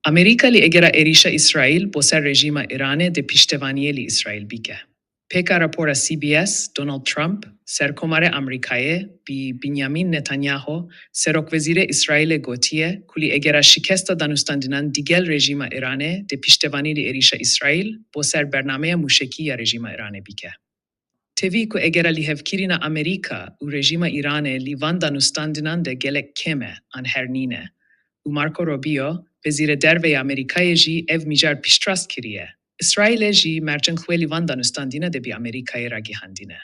Amerika li egera erisha Israel boser rejima Irane de pishtevaniye li Israel bike. Peka rapora CBS, Donald Trump, serkomare Amerikaye bi Benjamin Netanyahu, serokvezire Israel gotiye, kuli egera shikesta danustandinan digel rejima Irane de pishtevani li erisha Israel boser bername musheki ya rejima Irane bike. Tevi ku egera li hevkirina Amerika u rejima Irane li van danustandinan de gelek keme an hernine. U Marco Rubio, وزیر درو امریکای جی اف میجار پیشتراست کریه. اسرائیل جی مرچن خویلی وان دانستاندینه ده بی امریکای راگی هندینه.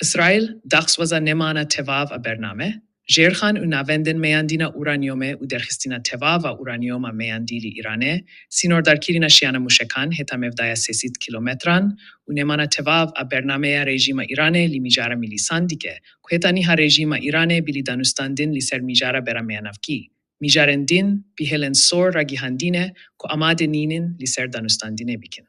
اسرائیل داخس وزا نمانه تواو برنامه، جرخان و نوندن میاندینه اورانیومه و درخستینه تواو و اورانیوم میاندیلی ایرانه، سینور در کیرینه شیانه موشکان هتا مفدای 300 کیلومتران و نمانه تواو برنامه رژیم ایرانه لی میجاره میلیسان دیگه، که هتا نیها رژیم ایرانه بیلی دانستاندین لی سر میجاره برامه نفکی. میجارندین به هلن سور راگی هندینه که آماده نینین لی سر دانستاندینه بیکن.